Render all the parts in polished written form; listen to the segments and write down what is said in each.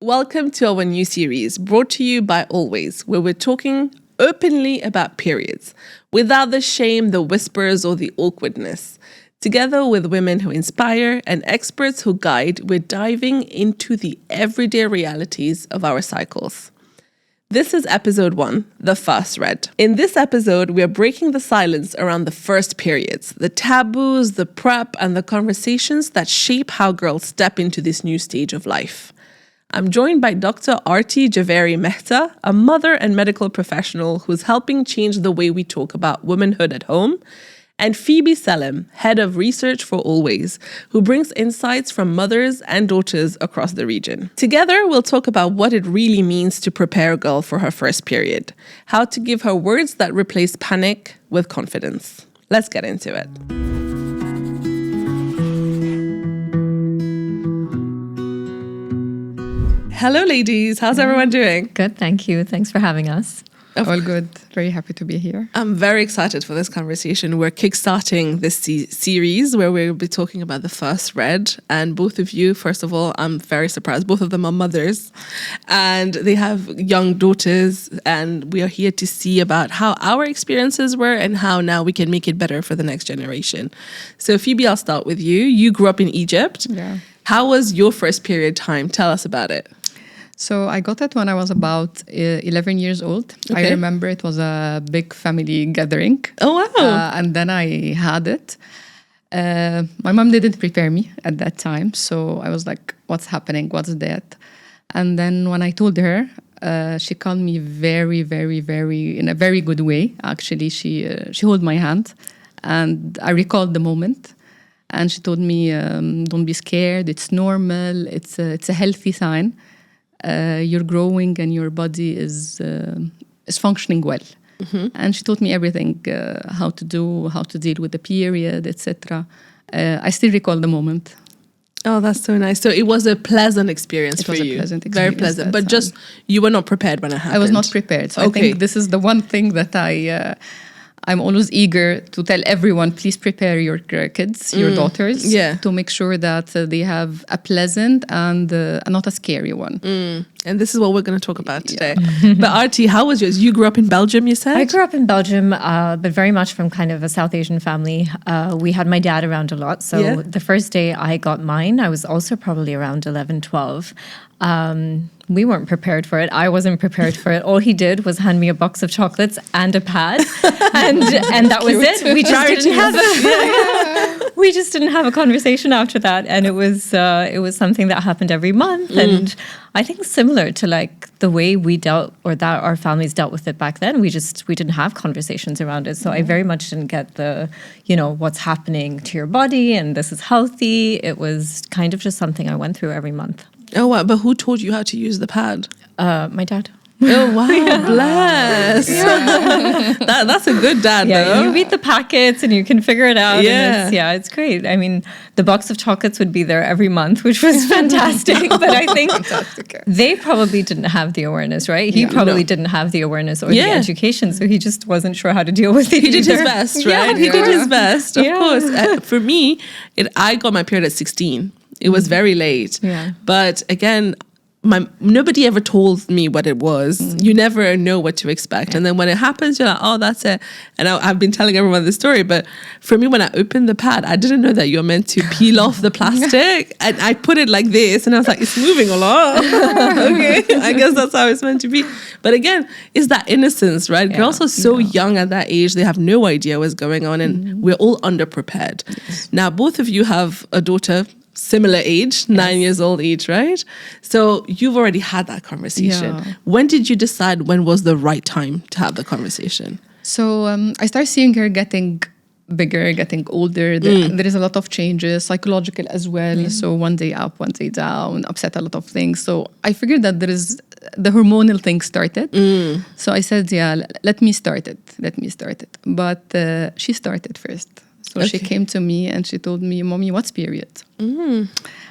Welcome to our new series brought to you by Always, where we're talking openly about periods, without the shame, the whispers, or the awkwardness. Together with women who inspire and experts who guide, we're diving into the everyday realities of our cycles. This is episode 1, The First Red. In this episode, we are breaking the silence around the first periods, the taboos, the prep, and the conversations that shape how girls step into this new stage of life. I'm joined by Dr. Aarti Javeri-Mehta, a mother and medical professional who's helping change the way we talk about womanhood at home, and Phoebe Selim, head of research for Always, who brings insights from mothers and daughters across the region. Together, we'll talk about what it really means to prepare a girl for her first period, how to give her words that replace panic with confidence. Let's get into it. Hello, ladies. How's everyone doing? Good, thank you. Thanks for having us. All good. Very happy to be here. I'm very excited for this conversation. We're kickstarting this series where we'll be talking about the first red. And both of you, first of all, I'm very surprised. Both of them are mothers and they have young daughters. And we are here to see about how our experiences were and how now we can make it better for the next generation. So Phoebe, I'll start with you. You grew up in Egypt. Yeah. How was your first period time? Tell us about it. So I got it when I was about 11 years old. Okay. I remember it was a big family gathering. Oh, wow. And then I had it. My mom didn't prepare me at that time. So I was like, what's happening? What's that? And then when I told her, she called me very, very, very, in a very good way. Actually, she held my hand and I recalled the moment. And she told me, don't be scared. It's normal. It's a healthy sign. You're growing and your body is functioning well. Mm-hmm. And she taught me everything, how to deal with the period, etc. I still recall the moment. Oh, that's so nice. So it was a pleasant experience for you. It was a pleasant experience. Very pleasant. But just, you were not prepared when it happened. I was not prepared. So okay. I think this is the one thing that I'm always eager to tell everyone, please prepare your kids, your daughters, to make sure that they have a pleasant and not a scary one. And this is what we're going to talk about today. But Aarti, how was yours? You grew up in Belgium, you said? I grew up in Belgium, but very much from kind of a South Asian family. We had my dad around a lot. So the first day I got mine, I was also probably around 11, 12. We weren't prepared for it. I wasn't prepared for it. All he did was hand me a box of chocolates and a pad, and that was it. We just didn't have a conversation after that, and it was something that happened every month. And I think similar to like the way we dealt, or that our families dealt with it back then. We didn't have conversations around it. So I very much didn't get the, what's happening to your body and this is healthy. It was kind of just something I went through every month. Oh, wow. But who taught you how to use the pad? My dad. Oh, wow. Bless. Yeah. That's a good dad, though. You read the packets and you can figure it out. Yeah. And it's great. I mean, the box of chocolates would be there every month, which was fantastic. But I think they probably didn't have the awareness, right? He probably didn't have the awareness or the education, so he just wasn't sure how to deal with it. He did his best, right? He did his best, of course. For me, I got my period at 16. It was very late. Yeah. But again, nobody ever told me what it was. You never know what to expect. Yeah. And then when it happens, you're like, oh, that's it. And I've been telling everyone this story, but for me, when I opened the pad, I didn't know that you're meant to peel off the plastic. And I put it like this and I was like, it's moving a lot. Okay, I guess that's how it's meant to be. But again, it's that innocence, right? Yeah. Girls are so young at that age. They have no idea what's going on and we're all underprepared. Yes. Now, both of you have a daughter, similar age, 9 years old each, right? So you've already had that conversation. Yeah. When did you decide when was the right time to have the conversation? So I started seeing her getting bigger, getting older. There is a lot of changes, psychological as well. So one day up, one day down, upset a lot of things. So I figured that the hormonal thing started. So I said, let me start it. But she started first. So she came to me and she told me, Mommy, what's period? And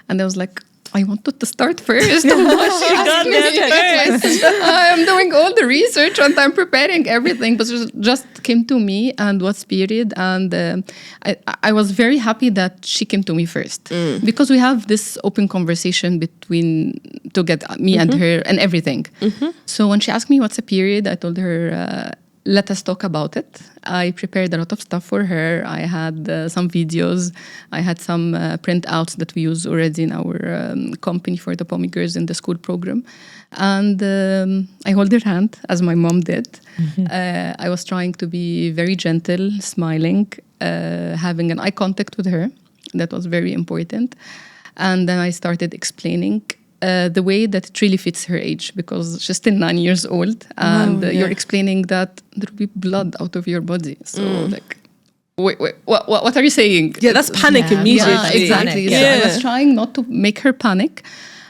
I was like, I wanted to start first. Why she asked me? I'm doing all the research and I'm preparing everything, but it just came to me and what's period. And I was very happy that she came to me first because we have this open conversation to get me and her and everything. So when she asked me what's a period, I told her, let us talk about it. I prepared a lot of stuff for her. I had some videos. I had some printouts that we use already in our company for the POMI girls in the school program. And I hold her hand, as my mom did. I was trying to be very gentle, smiling, having an eye contact with her. That was very important. And then I started explaining the way that it really fits her age, because she's still 9 years old, and you're explaining that there will be blood out of your body. So like, wait, what are you saying? Yeah, that's panic immediately. Yeah, exactly. So I was trying not to make her panic.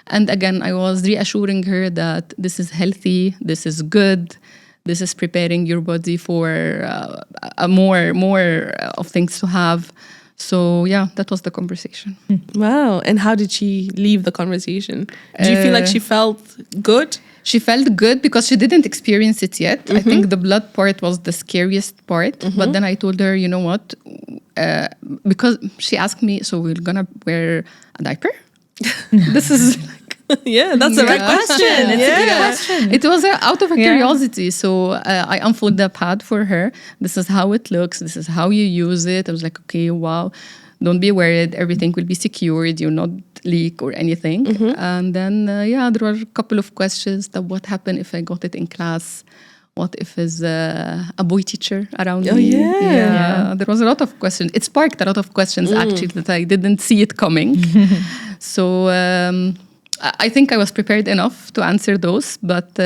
And again, I was reassuring her that this is healthy, this is good, this is preparing your body for more of things to have. So yeah, that was the conversation. Wow. And how did she leave the conversation? Do you feel like she felt good? She felt good because she didn't experience it yet. I think the blood part was the scariest part. But then I told her, you know what? Because she asked me, so we're gonna wear a diaper? This is yeah, that's the right question. It's a good question. It was out of a curiosity. So I unfolded the pad for her. This is how it looks. This is how you use it. I was like, okay, wow. Don't be worried. Everything will be secured. You'll not leak or anything. And then, there were a couple of questions. That what happened if I got it in class? What if it's a boy teacher around me? Yeah. There was a lot of questions. It sparked a lot of questions, actually, that I didn't see it coming. So I think I was prepared enough to answer those. But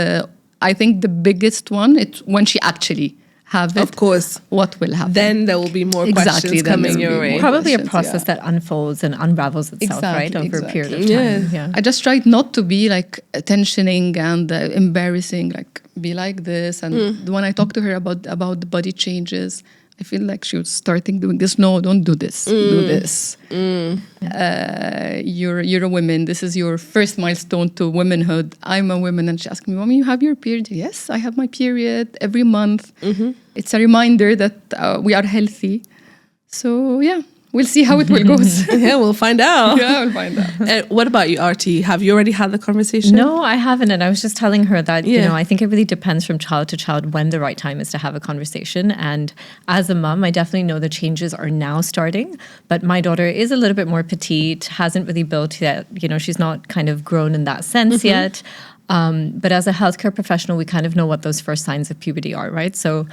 I think the biggest one, it's when she actually have it. Of course. What will happen? Then there will be more questions coming your way. Probably a process that unfolds and unravels itself, right? Over a period of time. Yeah. I just tried not to be like tensioning and embarrassing, like be like this. And when I talked to her about the body changes, I feel like she was starting doing this. No, don't do this. Do this. You're a woman. This is your first milestone to womanhood. I'm a woman. And she asked me, Mommy, you have your period? Yes, I have my period every month. It's a reminder that we are healthy. So, yeah. We'll see how it will go. Yeah, we'll find out. Yeah, we'll find out. And what about you, Aarti? Have you already had the conversation? No, I haven't. And I was just telling her that, you know, I think it really depends from child to child when the right time is to have a conversation. And as a mom, I definitely know the changes are now starting. But my daughter is a little bit more petite, hasn't really built yet. You know, she's not kind of grown in that sense yet. But as a healthcare professional, we kind of know what those first signs of puberty are, right? So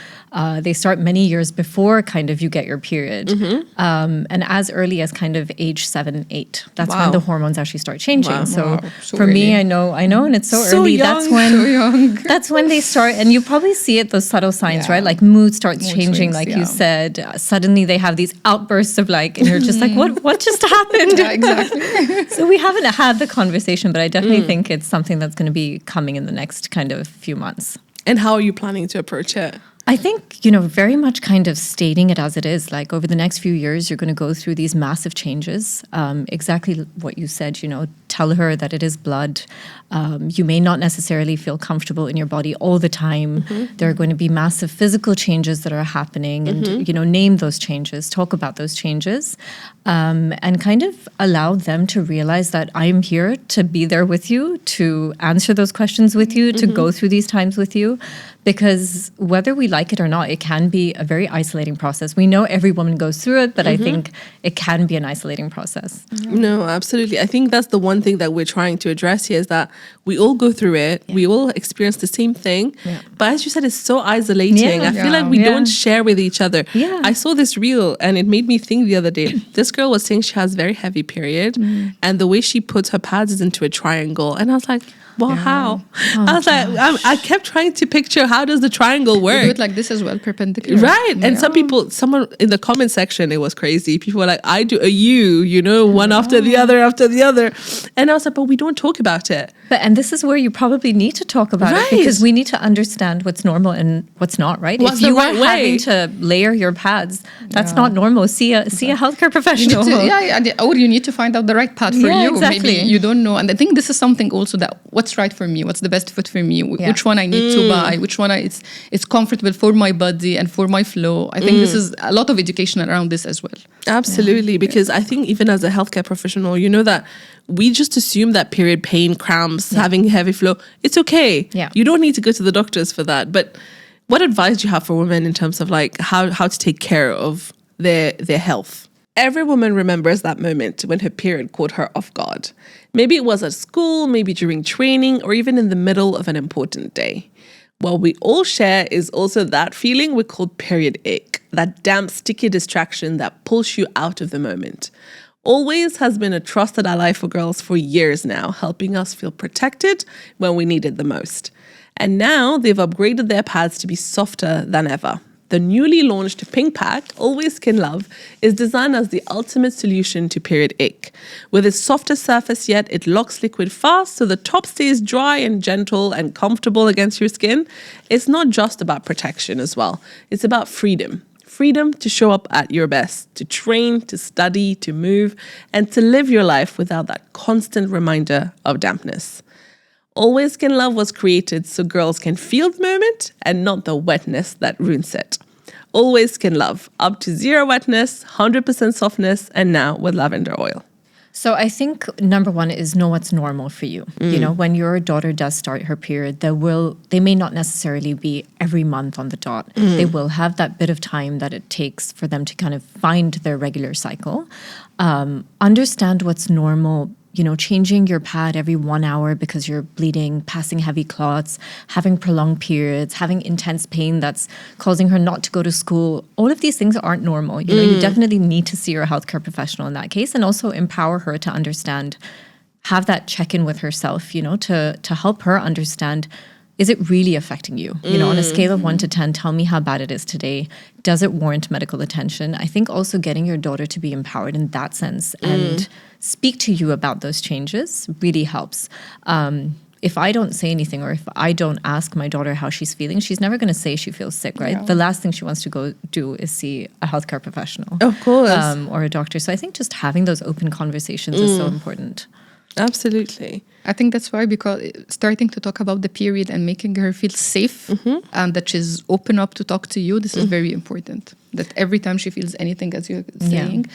they start many years before kind of you get your period. And as early as kind of age 7, 8. That's when the hormones actually start changing. So for me, I know, and it's so early. Young. That's when they start, and you probably see it, those subtle signs, right? Like mood starts changing, swings, like you said. Suddenly they have these outbursts of like, and you're just like, what just happened? Yeah, exactly. So we haven't had the conversation, but I definitely think it's something that's going to be coming in the next kind of few months. And how are you planning to approach it? I think, you know, very much kind of stating it as it is. Like over the next few years, you're going to go through these massive changes. Exactly what you said, you know, tell her that it is blood. You may not necessarily feel comfortable in your body all the time. There are going to be massive physical changes that are happening and, you know, name those changes, talk about those changes, and kind of allow them to realize that I'm here to be there with you, to answer those questions with you, to go through these times with you. Because whether we like it or not, it can be a very isolating process. We know every woman goes through it, but I think it can be an isolating process. No, absolutely. I think that's the one thing that we're trying to address here is that we all go through it. We all experience the same thing. But as you said, it's so isolating. I feel like we don't share with each other. I saw this reel and it made me think the other day. This girl was saying she has very heavy period and the way she puts her pads is into a triangle. And I was like, well, how? I was like, I kept trying to picture how does the triangle work? You do it like this as well, perpendicular. Right. And someone in the comment section, it was crazy. People were like, I do a U, you know, one after the other. And I was like, but we don't talk about it. And this is where you probably need to talk about it, because we need to understand what's normal and what's not, right? What's if the you right are way? having to layer your pads, that's not normal. See a healthcare professional. Or you need to find out the right path for you. Exactly. Maybe you don't know. And I think this is something also that what's right for me, what's the best fit for me, which one I need to buy, which one it's comfortable for my body and for my flow. I think this is a lot of education around this as well. Absolutely, because I think even as a healthcare professional, you know that we just assume that period pain, cramps, having heavy flow, it's okay. Yeah. You don't need to go to the doctors for that. But what advice do you have for women in terms of like how to take care of their health? Every woman remembers that moment when her period caught her off guard. Maybe it was at school, maybe during training, or even in the middle of an important day. What we all share is also that feeling we call period ache, that damp, sticky distraction that pulls you out of the moment. Always has been a trusted ally for girls for years now, helping us feel protected when we need it the most. And now they've upgraded their pads to be softer than ever. The newly launched Pink Pack, Always Skin Love, is designed as the ultimate solution to period ache. With its softest surface yet, it locks liquid fast so the top stays dry and gentle and comfortable against your skin. It's not just about protection as well. It's about freedom. Freedom to show up at your best, to train, to study, to move, and to live your life without that constant reminder of dampness. Always Skin Love was created so girls can feel the moment and not the wetness that ruins it. Always Skin Love, up to 0 wetness, 100% softness, and now with lavender oil. So I think number one is know what's normal for you. You know, when your daughter does start her period, they may not necessarily be every month on the dot. They will have that bit of time that it takes for them to kind of find their regular cycle. Understand what's normal. You know, changing your pad every 1 hour because you're bleeding, passing heavy clots, having prolonged periods, having intense pain that's causing her not to go to school. All of these things aren't normal. You know, you definitely need to see your healthcare professional in that case, and also empower her to understand, have that check-in with herself, you know, to help her understand, is it really affecting you? You know, on a scale of 1 to 10, tell me how bad it is today. Does it warrant medical attention? I think also getting your daughter to be empowered in that sense and speak to you about those changes really helps. If I don't say anything, or if I don't ask my daughter how she's feeling, she's never going to say she feels sick, right? Yeah. The last thing she wants to go do is see a healthcare professional. Of course. Or a doctor. So I think just having those open conversations is so important. Absolutely. I think that's why, because starting to talk about the period and making her feel safe and that she's open up to talk to you, this is very important. That every time she feels anything, as you're saying,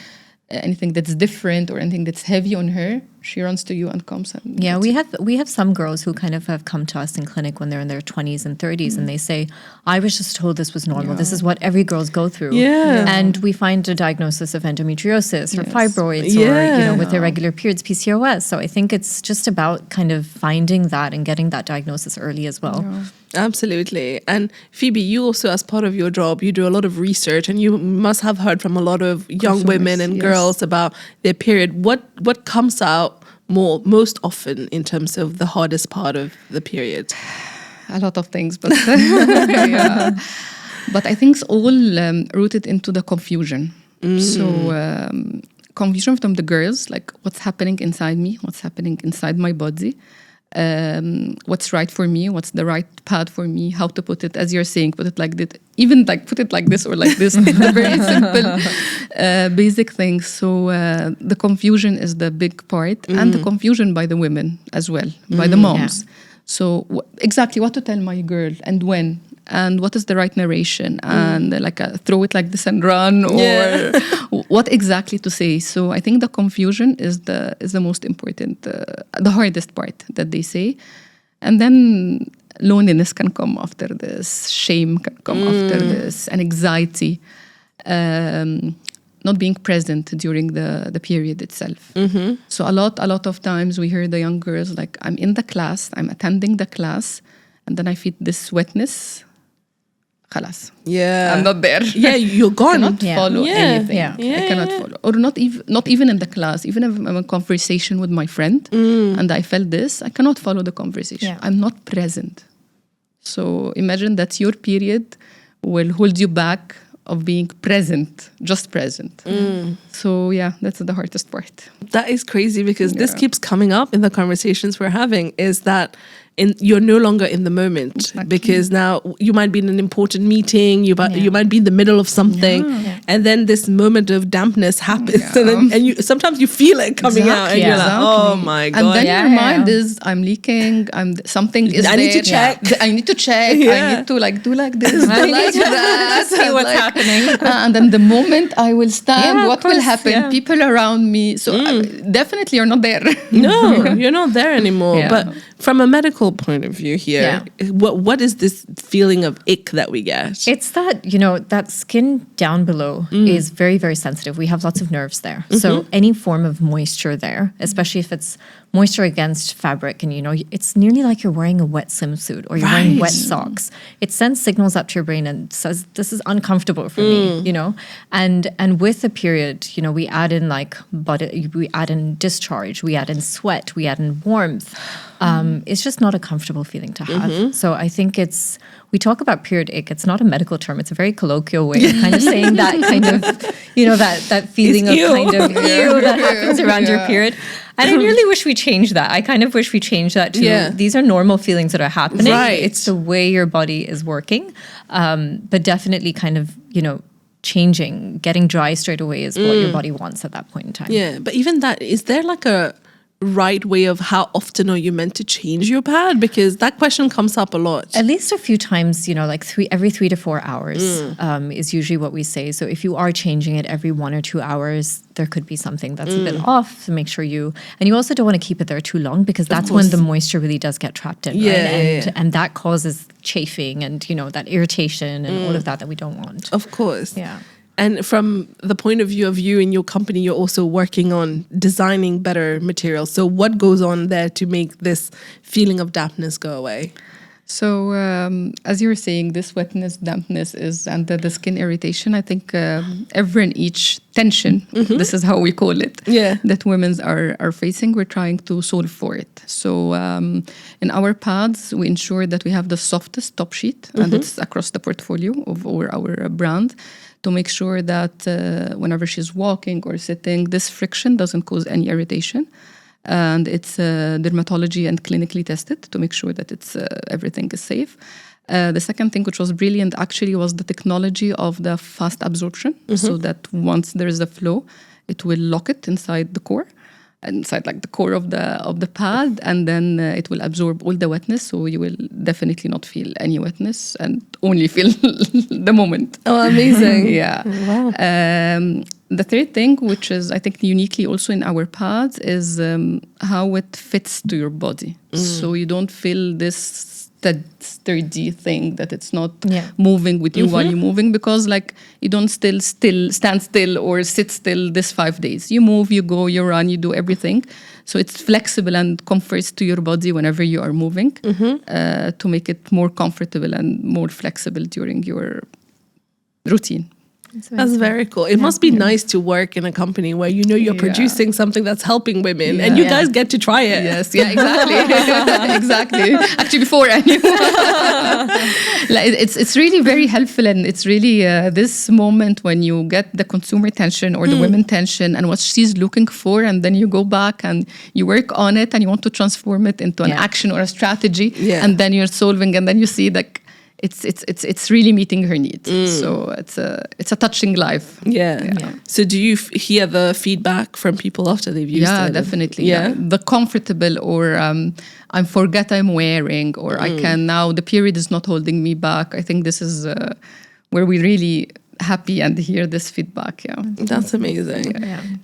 anything that's different or anything that's heavy on her, she runs to you and comes. And Yeah, we have some girls who kind of have come to us in clinic when they're in their 20s and 30s, and they say, I was just told this was normal. This is what every girls go through. Yeah. And we find a diagnosis of endometriosis or fibroids or, you know, with irregular periods, PCOS. So I think it's just about kind of finding that and getting that diagnosis early as well. Yeah. Absolutely. And Phoebe, you also, as part of your job, you do a lot of research, and you must have heard from a lot of young women and girls about their period. What comes out most often in terms of the hardest part of the period? A lot of things, but but I think it's all rooted into the confusion. So confusion from the girls, like what's happening inside me, what's happening inside my body, what's right for me, what's the right pad for me, how to put it, as you're saying, put it like that, even like put it like this or like this. The very simple basic things. So the confusion is the big part, and the confusion by the women as well, by the moms. So exactly what to tell my girl and when, and what is the right narration, and like throw it like this and run, or what exactly to say. So I think the confusion is the most important, the hardest part that they say. And then loneliness can come after this, shame can come after this, and anxiety, not being present during the period itself. So a lot of times we hear the young girls like, I'm in the class, I'm attending the class, and then I feel this wetness. Khalas. Yeah. I'm not there. Yeah, you're gone. I cannot follow anything. Yeah. I cannot follow. Or not even in the class. Even if I'm in a conversation with my friend and I felt this, I cannot follow the conversation. Yeah. I'm not present. So imagine that your period will hold you back of being present, just present. So yeah, that's the hardest part. That is crazy because this keeps coming up in the conversations we're having, is that you're no longer in the moment, because now you might be in an important meeting, you might be in the middle of something, and then this moment of dampness happens, and you sometimes you feel it coming out, and you're like, oh my God. And then your mind is, I'm leaking, something is I need to check. I need to check. I need to like do like this, do like that, see what's happening. And then the moment I will stand, what will happen? Yeah. People around me. So definitely you're not there. No, you're not there anymore. Yeah. But from a medical point of view here, what is this feeling of ick that we get? It's that, that skin down below is very, very sensitive. We have lots of nerves there. So any form of moisture there, especially if it's moisture against fabric, and it's nearly like you're wearing a wet swimsuit or you're wearing wet socks. It sends signals up to your brain and says, this is uncomfortable for me, And with the period, we add in like we add in discharge, we add in sweat, we add in warmth. It's just not a comfortable feeling to have. So I think we talk about period ick. It's not a medical term. It's a very colloquial way of kind of saying that kind of, that feeling of kind of ew that happens around your period. And I really wish we changed that. I kind of wish we changed that to these are normal feelings that are happening. Right. It's the way your body is working. But definitely kind of, changing, getting dry straight away is what your body wants at that point in time. Yeah, but even that, is there like a right way of how often are you meant to change your pad? Because that question comes up a lot. At least a few times, like every 3 to 4 hours is usually what we say. So if you are changing it every 1 or 2 hours, there could be something that's a bit off. So make sure you also don't want to keep it there too long, because that's when the moisture really does get trapped in. And that causes chafing and, that irritation and all of that we don't want. Of course. Yeah. And from the point of view of you and your company, you're also working on designing better materials. So what goes on there to make this feeling of dampness go away? So as you were saying, this wetness, dampness and the skin irritation, I think every and each tension, this is how we call it, that women are facing, we're trying to solve for it. So in our pads, we ensure that we have the softest top sheet, and it's across the portfolio of our brand, to make sure that whenever she's walking or sitting, this friction doesn't cause any irritation. And it's dermatology and clinically tested to make sure that everything is safe. The second thing, which was brilliant actually, was the technology of the fast absorption, so that once there is a flow, it will lock it inside the core. Inside like the core of the pad, and then it will absorb all the wetness, so you will definitely not feel any wetness and only feel the moment. Oh, amazing. Yeah. Wow. The third thing, which is I think uniquely also in our pads, is how it fits to your body. So you don't feel this sturdy thing that it's not moving with you while you're moving, because like you don't stand still or sit still this 5 days. You move, you go, you run, you do everything. So it's flexible and comforts to your body whenever you are moving, to make it more comfortable and more flexible during your routine. That's very cool. It must be nice to work in a company where you're producing something that's helping women, and you guys get to try it. Yes, exactly. Exactly. Actually, before I knew. It's really very helpful, and it's really this moment when you get the consumer tension or the women tension and what she's looking for, and then you go back and you work on it and you want to transform it into an action or a strategy, and then you're solving, and then you see like it's really meeting her needs. So it's a touching life. Yeah. So do you hear the feedback from people after they've used it? Yeah, definitely. Yeah. The comfortable, or I forget I'm wearing, or I can now, the period is not holding me back. I think this is where we really happy and hear this feedback. That's amazing.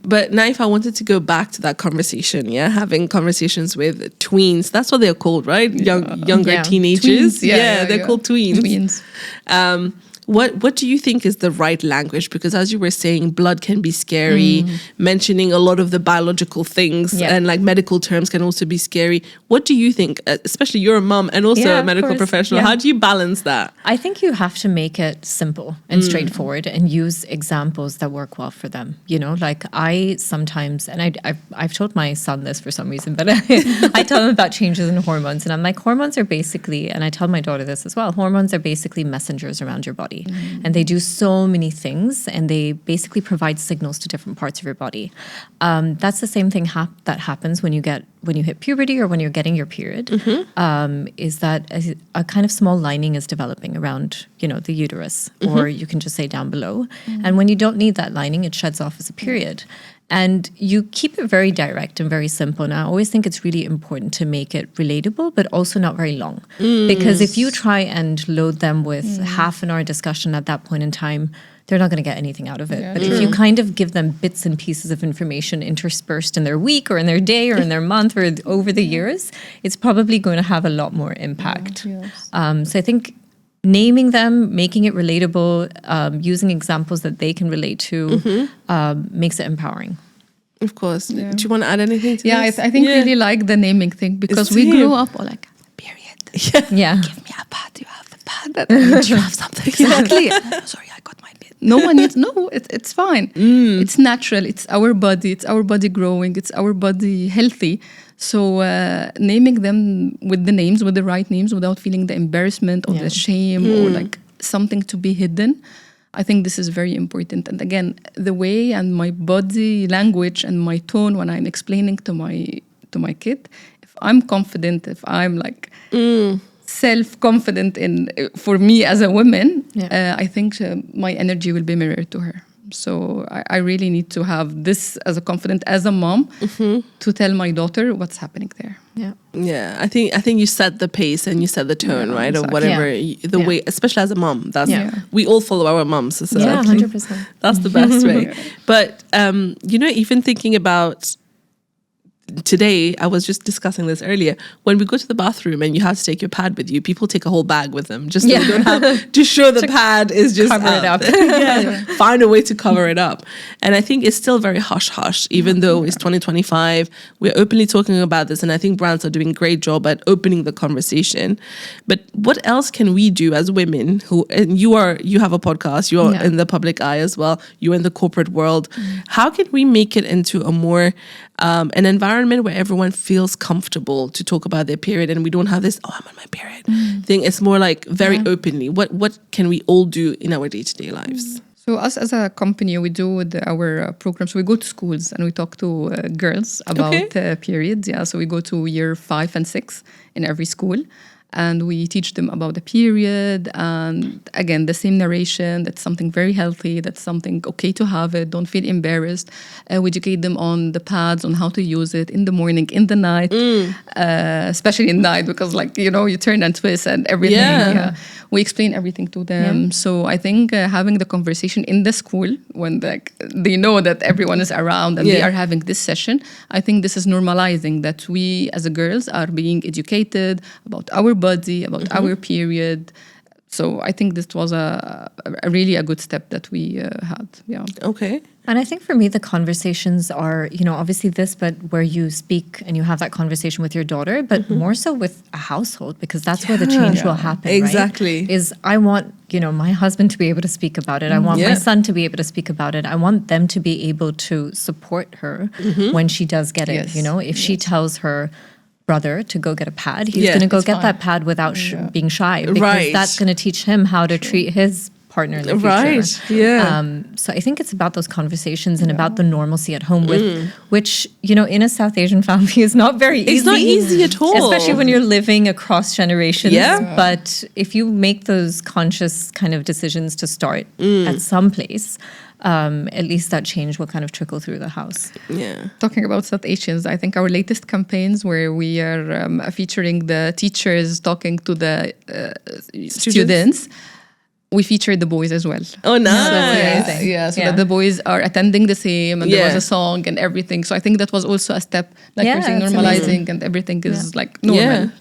But now if I wanted to go back to that conversation, having conversations with tweens, that's what they're called, right? Younger teenagers. Tweens. They're called tweens. What do you think is the right language? Because as you were saying, blood can be scary. Mentioning a lot of the biological things and like medical terms can also be scary. What do you think, especially you're a mom and also a medical professional, how do you balance that? I think you have to make it simple and straightforward and use examples that work well for them. Like I sometimes, and I've told my son this for some reason, but I tell him about changes in hormones, and I'm like, hormones are basically, and I tell my daughter this as well, hormones are basically messengers around your body. body. And they do so many things, and they basically provide signals to different parts of your body. That's the same thing that happens when you hit puberty or when you're getting your period, is that a kind of small lining is developing around, the uterus, or you can just say down below. And when you don't need that lining, it sheds off as a period. And you keep it very direct and very simple. And I always think it's really important to make it relatable, but also not very long. Because if you try and load them with half an hour discussion at that point in time, they're not going to get anything out of it. But if you kind of give them bits and pieces of information interspersed in their week or in their day or in their month or over the years, it's probably going to have a lot more impact. So I think naming them, making it relatable, using examples that they can relate to, makes it empowering. Of course. Do you want to add anything to this? I think really like the naming thing, because we grew up all like, period. Yeah. Give me a pad. You have a pad. Do you have something? Exactly. Sorry, I got my bit. No one needs. No, it's fine. It's natural. It's our body. It's our body growing. It's our body healthy. So naming them with the names, with the right names, without feeling the embarrassment or the shame or like something to be hidden, I think this is very important. And again, the way and my body language and my tone when I'm explaining to my kid, if I'm confident, if I'm like self-confident for me as a woman, I think my energy will be mirrored to her. So I really need to have this as a confident, as a mom, to tell my daughter what's happening there. Yeah. I think you set the pace and you set the tone, right? Exactly. Or whatever the way, especially as a mom. That's we all follow our moms. So 100%. That's the best way. But even thinking about today, I was just discussing this earlier. When we go to the bathroom and you have to take your pad with you, people take a whole bag with them just so you don't have to show the pad is just cover it up. Find a way to cover it up. And I think it's still very hush-hush, even though it's 2025. We're openly talking about this, and I think brands are doing a great job at opening the conversation. But what else can we do as women and you have a podcast, you're in the public eye as well, you're in the corporate world. How can we make it into a more an environment where everyone feels comfortable to talk about their period, and we don't have this, I'm on my period thing. It's more like very openly. What can we all do in our day-to-day lives? So us as a company, we do with our programs, we go to schools and we talk to girls about periods. So we go to year 5 and 6 in every school. And we teach them about the period, and again, the same narration, that's something very healthy, that's something okay to have it, don't feel embarrassed. We educate them on the pads, on how to use it in the morning, in the night, especially in night, because you turn and twist and everything. We explain everything to them. So I think having the conversation in the school, when they know that everyone is around and they are having this session, I think this is normalizing that we as girls are being educated about our body, about our period. So I think this was a really a good step that we had. Okay. And I think for me, the conversations are, obviously this, but where you speak and you have that conversation with your daughter, but more so with a household, because that's where the change will happen. Exactly. Right? Is I want, my husband to be able to speak about it. I want my son to be able to speak about it. I want them to be able to support her when she does get it. If she tells her brother to go get a pad, he's going to go get that pad without being shy, because that's going to teach him how to treat his partner in the future. Right. Yeah. So I think it's about those conversations and about the normalcy at home, which in a South Asian family is not very easy. It's not easy at all, especially when you're living across generations. But if you make those conscious kind of decisions to start at some place, at least that change will kind of trickle through the house. Talking about South Asians, I think our latest campaigns where we are featuring the teachers talking to the students, we featured the boys as well. Oh, nice. So that the boys are attending the same, and there was a song and everything. So I think that was also a step, you're saying, normalizing, and everything is like normal.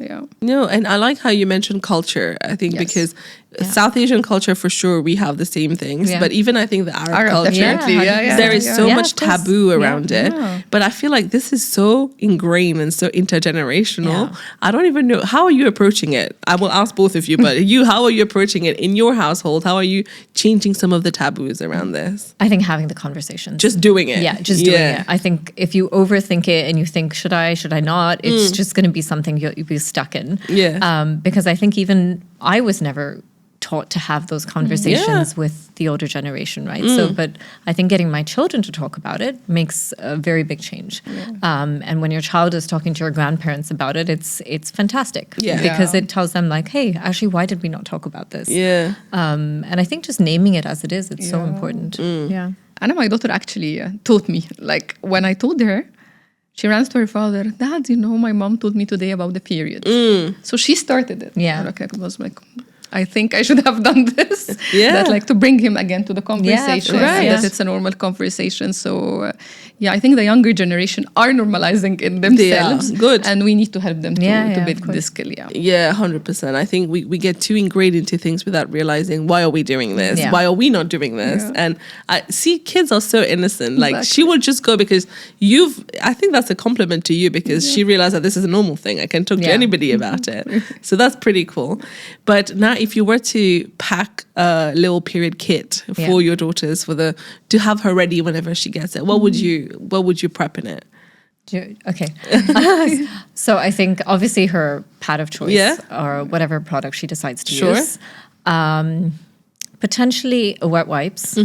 No, and I like how you mentioned culture. I think because South Asian culture, for sure, we have the same things. But even I think the Arab culture, there is so much taboo around it. But I feel like this is so ingrained and so intergenerational. I don't even know. How are you approaching it? I will ask both of you, but how are you approaching it in your household? How are you changing some of the taboos around this? I think having the conversation. Just doing it. Yeah, just doing it. I think if you overthink it and you think, should I not? It's just going to be something you'll be stuck in. Because I think even I was never taught to have those conversations with the older generation, right? So, but I think getting my children to talk about it makes a very big change. And when your child is talking to your grandparents about it, it's fantastic because it tells them like, hey, actually, why did we not talk about this? And I think just naming it as it is, it's so important. Anna, my daughter actually taught me, like when I told her, she runs to her father, Dad, my mom told me today about the period. So she started it. I was like, I think I should have done this. That like to bring him again to the conversation. That it's a normal conversation. So I think the younger generation are normalizing in themselves. Good. And we need to help them to build this skill. 100%. I think we get too ingrained into things without realizing, why are we doing this? Why are we not doing this? And I see kids are so innocent. Like she will just go because I think that's a compliment to you because she realized that this is a normal thing. I can talk to anybody about it. So that's pretty cool. But now if you were to pack a little period kit for your daughters to have her ready whenever she gets it, what would you prep in it? Okay. So I think obviously her pad of choice or whatever product she decides to use. Potentially wet wipes,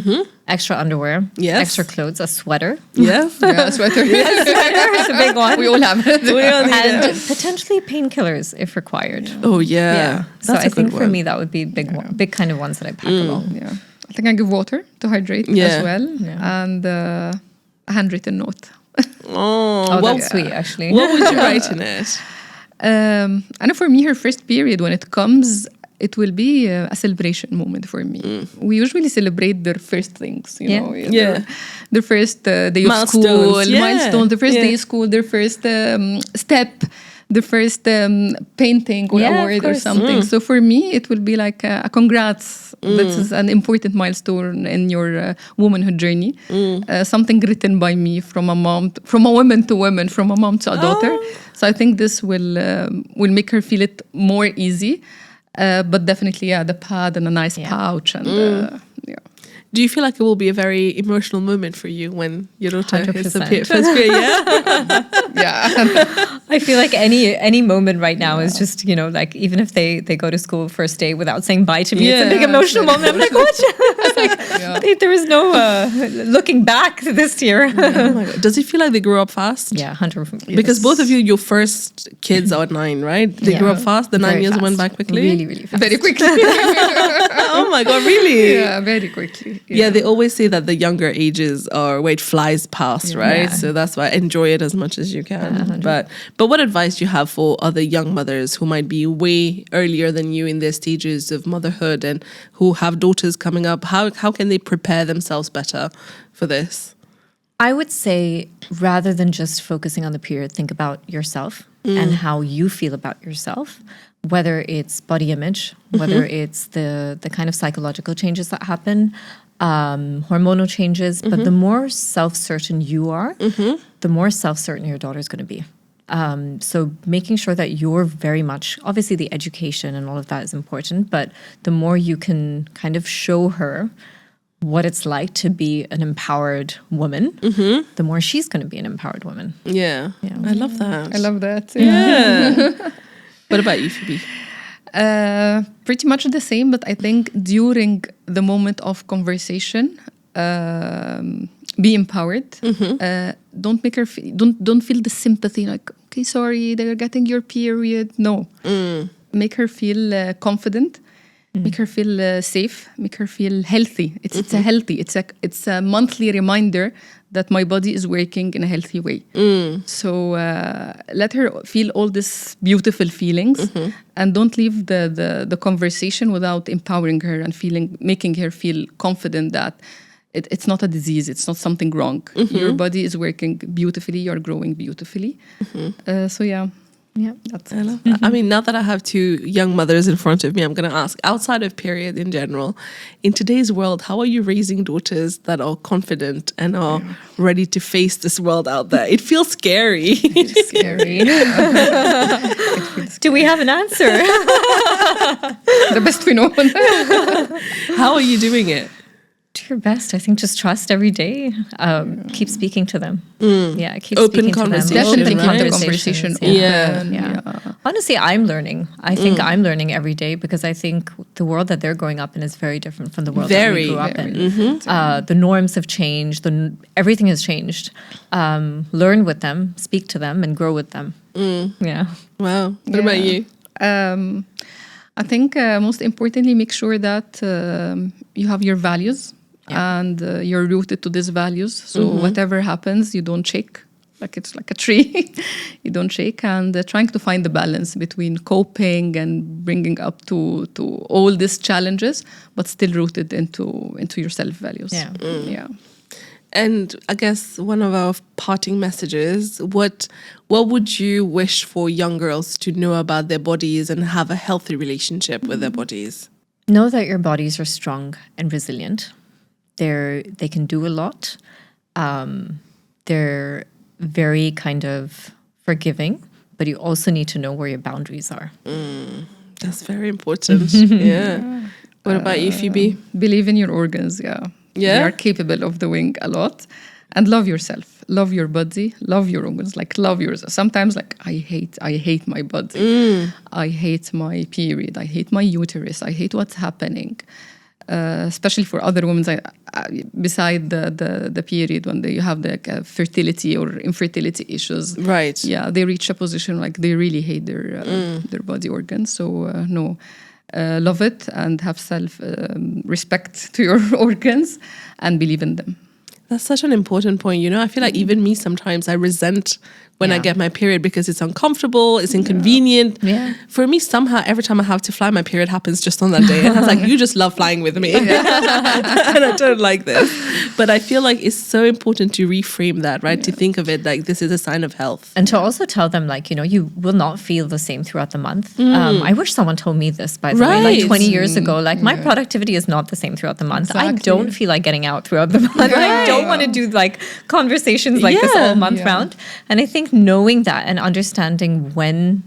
extra underwear, extra clothes, a sweater. A sweater. It's a big one. We all have it. And potentially painkillers if required. Oh, yeah. So I think for me that would be big kind of ones that I pack along. I think I give water to hydrate as well. And a handwritten note. That's sweet, actually. What would you write in it? And for me, her first period, when it comes, it will be a celebration moment for me. We usually celebrate their first things, their first day of school, milestones, the first day of school, their first step, the first painting or award or something. So for me, it will be like a congrats. This is an important milestone in your womanhood journey. Something written by me from a woman to woman, from a mom to a daughter. So I think this will make her feel it more easy. But definitely, the pad and a nice pouch. And Do you feel like it will be a very emotional moment for you when your daughter hits the first period? I feel like any moment right now is just, like even if they go to school first day without saying bye to me, it's a big emotional moment. I'm like, what? There is no looking back this year. Oh my God. Does it feel like they grew up fast? Yeah, 100%. Because both of you, your first kids are 9, right? They grew up fast. The 9 years went by quickly. Really, really fast. Very quickly. Oh my God, really? Yeah, very quickly. Yeah, they always say that the younger ages are where it flies past, right? So that's why enjoy it as much as you can. But what advice do you have for other young mothers who might be way earlier than you in their stages of motherhood and who have daughters coming up? How can they prepare themselves better for this? I would say rather than just focusing on the period, think about yourself and how you feel about yourself. Whether it's body image, whether it's the kind of psychological changes that happen, hormonal changes, but the more self-certain you are, the more self-certain your daughter is going to be. So making sure that you're very much, obviously the education and all of that is important, but the more you can kind of show her what it's like to be an empowered woman, the more she's going to be an empowered woman. Yeah. I love that. I love that. Yeah. What about you, Phoebe? Pretty much the same, but I think during the moment of conversation, be empowered. Don't make her don't feel the sympathy like, okay, sorry, they're getting your period. No, make her feel confident. Make her feel safe. Make her feel healthy. It's a healthy. It's a monthly reminder that my body is working in a healthy way. So let her feel all these beautiful feelings, and don't leave the conversation without empowering her and making her feel confident that it's not a disease. It's not something wrong. Your body is working beautifully. You're growing beautifully. So yeah. Yeah, that's I love that. I mean, now that I have 2 young mothers in front of me, I'm going to ask, outside of period in general, in today's world, how are you raising daughters that are confident and are ready to face this world out there? It feels scary. It's scary. Do we have an answer? The best we know. How are you doing it? Do your best. I think just trust every day. Keep speaking to them. Yeah, keep Open speaking conversation, to them. Definitely right? keep the conversation Yeah. open. Yeah. Honestly, I'm learning. I think I'm learning every day because I think the world that they're growing up in is very different from the world that we grew up in. The norms have changed. Everything has changed. Learn with them, speak to them, and grow with them. Yeah. Wow. What about you? I think most importantly, make sure that you have your values and you're rooted to these values. So whatever happens, you don't shake. Like it's like a tree. You don't shake. And trying to find the balance between coping and bringing up to all these challenges, but still rooted into your self-values. Yeah. Yeah. And I guess one of our parting messages, what would you wish for young girls to know about their bodies and have a healthy relationship with their bodies? Know that your bodies are strong and resilient. They can do a lot. They're very kind of forgiving, but you also need to know where your boundaries are. That's very important. Yeah. What about you, Phoebe? Believe in your organs, yeah. Yeah? They are capable of doing a lot. And love yourself. Love your body. Love your organs. Like, love yours. Sometimes, like, I hate my body. I hate my period. I hate my uterus. I hate what's happening. Especially for other women, beside the period when they have the fertility or infertility issues. Right. Yeah, they reach a position like they really hate their body organs. So, no. Love it and have respect to your organs and believe in them. That's such an important point. I feel like even me sometimes I resent when I get my period because it's uncomfortable, it's inconvenient. Yeah. For me, somehow, every time I have to fly, my period happens just on that day. And I was like, you just love flying with me. And I don't like this. But I feel like it's so important to reframe that, right? To think of it like this is a sign of health. And to also tell them, like, you will not feel the same throughout the month. I wish someone told me this, by the way, like 20 years ago. Like, my productivity is not the same throughout the month. Exactly. I don't feel like getting out throughout the month. I don't want to do, like, conversations like this all month round. And I think knowing that and understanding when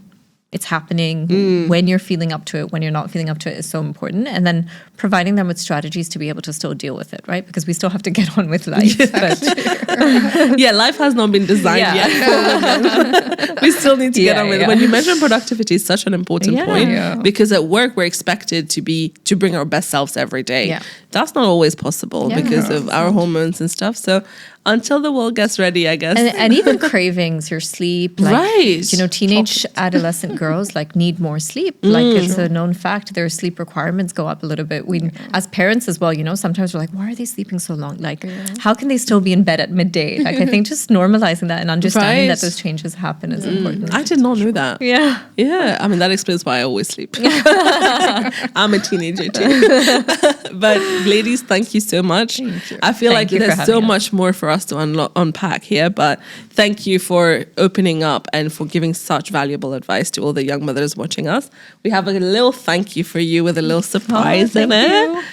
it's happening, when you're feeling up to it, when you're not feeling up to it is so important. And then providing them with strategies to be able to still deal with it, right? Because we still have to get on with life. But Yeah, life has not been designed yet for women. We still need to get on with it. When you mention productivity, is such an important point because at work we're expected to bring our best selves every day. Yeah. That's not always possible because of our hormones and stuff. So until the world gets ready, I guess. And even cravings, your sleep. Like, right. Teenage adolescent girls need more sleep. Like, it's a known fact their sleep requirements go up a little bit. We, as parents as well, sometimes we're like, why are they sleeping so long? Like, how can they still be in bed at midday? Like, I think just normalizing that and understanding that those changes happen is important. I did not know that. Yeah. Yeah. I mean, that explains why I always sleep. I'm a teenager too. But ladies, thank you so much. I feel like there's so much more for us to unpack here, but thank you for opening up and for giving such valuable advice to all the young mothers watching us. We have a little thank you for you with a little surprise in it.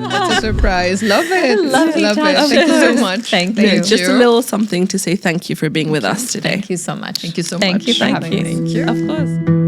That's a surprise. Love it. Love it. Thank you so much. Thank you. Just a little something to say thank you for being with us today. Thank you so much. Thank you so much. Thank you for having me. Thank you. Of course.